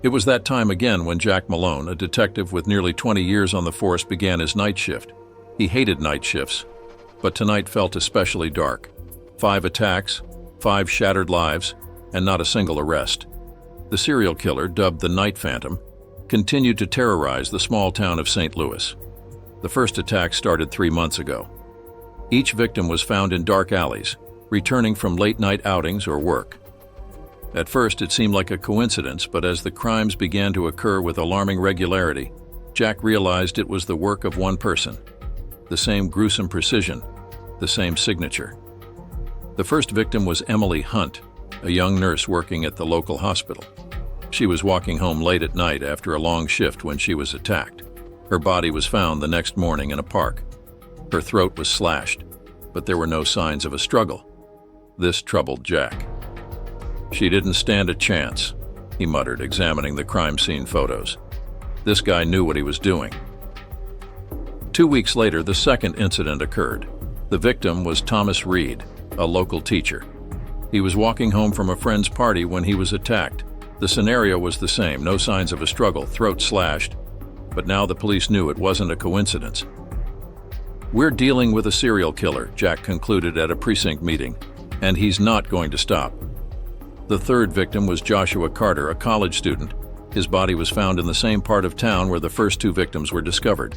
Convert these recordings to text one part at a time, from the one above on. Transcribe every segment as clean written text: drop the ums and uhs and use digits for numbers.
It was that time again when Jack Malone, a detective with nearly 20 years on the force, began his night shift. He hated night shifts, but tonight felt especially dark. 5 attacks, 5 shattered lives, and not a single arrest. The serial killer, dubbed the Night Phantom, continued to terrorize the small town of St. Louis. The first attack started 3 months ago. Each victim was found in dark alleys, returning from late-night outings or work. At first, it seemed like a coincidence, but as the crimes began to occur with alarming regularity, Jack realized it was the work of one person. The same gruesome precision, the same signature. The first victim was Emily Hunt, a young nurse working at the local hospital. She was walking home late at night after a long shift when she was attacked. Her body was found the next morning in a park. Her throat was slashed, but there were no signs of a struggle. This troubled Jack. "She didn't stand a chance," he muttered, examining the crime scene photos. This guy knew what he was doing. 2 weeks later, the second incident occurred. The victim was Thomas Reed, a local teacher. He was walking home from a friend's party when he was attacked. The scenario was the same, no signs of a struggle, throat slashed. But now the police knew it wasn't a coincidence. "We're dealing with a serial killer," Jack concluded at a precinct meeting, "and he's not going to stop." The third victim was Joshua Carter, a college student. His body was found in the same part of town where the first 2 victims were discovered.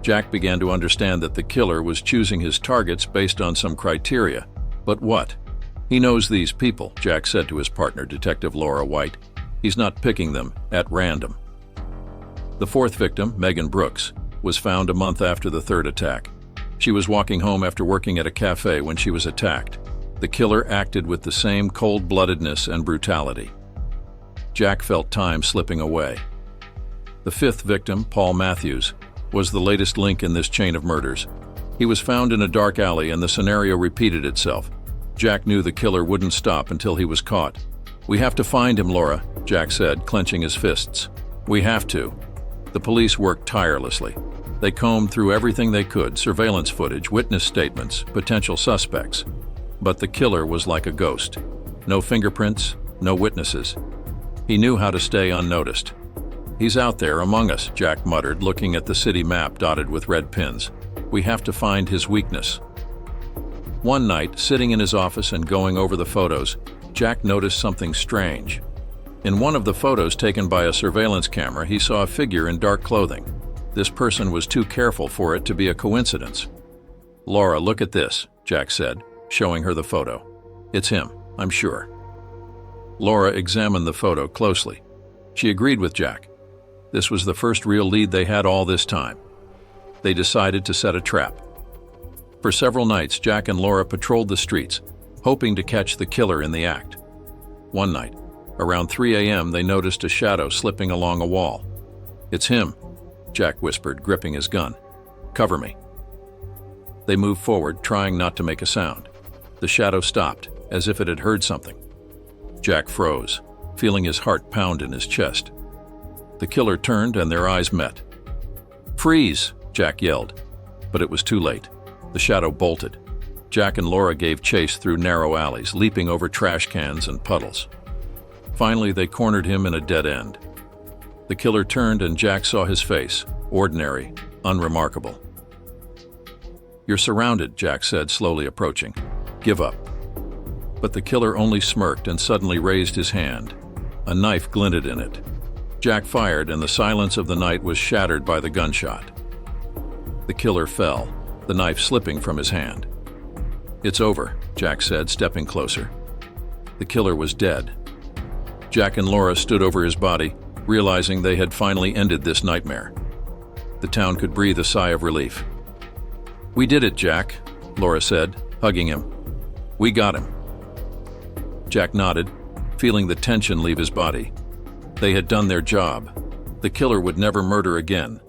Jack began to understand that the killer was choosing his targets based on some criteria. But what? "He knows these people," Jack said to his partner, Detective Laura White. "He's not picking them at random." The fourth victim, Megan Brooks, was found a month after the third attack. She was walking home after working at a cafe when she was attacked. The killer acted with the same cold-bloodedness and brutality. Jack felt time slipping away. The fifth victim, Paul Matthews, was the latest link in this chain of murders. He was found in a dark alley and the scenario repeated itself. Jack knew the killer wouldn't stop until he was caught. "We have to find him, Laura," Jack said, clenching his fists. "We have to." The police worked tirelessly. They combed through everything they could: surveillance footage, witness statements, potential suspects. But the killer was like a ghost. No fingerprints, no witnesses. He knew how to stay unnoticed. "He's out there among us," Jack muttered, looking at the city map dotted with red pins. "We have to find his weakness." One night, sitting in his office and going over the photos, Jack noticed something strange. In one of the photos taken by a surveillance camera, he saw a figure in dark clothing. This person was too careful for it to be a coincidence. "Laura, look at this," Jack said, showing her the photo. "It's him, I'm sure." Laura examined the photo closely. She agreed with Jack. This was the first real lead they had all this time. They decided to set a trap. For several nights, Jack and Laura patrolled the streets, hoping to catch the killer in the act. One night, around 3 a.m., they noticed a shadow slipping along a wall. "It's him," Jack whispered, gripping his gun. "Cover me." They moved forward, trying not to make a sound. The shadow stopped, as if it had heard something. Jack froze, feeling his heart pound in his chest. The killer turned and their eyes met. "Freeze!" Jack yelled, but it was too late. The shadow bolted. Jack and Laura gave chase through narrow alleys, leaping over trash cans and puddles. Finally, they cornered him in a dead end. The killer turned and Jack saw his face, ordinary, unremarkable. "You're surrounded," Jack said, slowly approaching. "Give up." But the killer only smirked and suddenly raised his hand. A knife glinted in it. Jack fired, and the silence of the night was shattered by the gunshot. The killer fell, the knife slipping from his hand. "It's over," Jack said, stepping closer. The killer was dead. Jack and Laura stood over his body, realizing they had finally ended this nightmare. The town could breathe a sigh of relief. "We did it, Jack," Laura said, hugging him. "We got him." Jack nodded, feeling the tension leave his body. They had done their job. The killer would never murder again.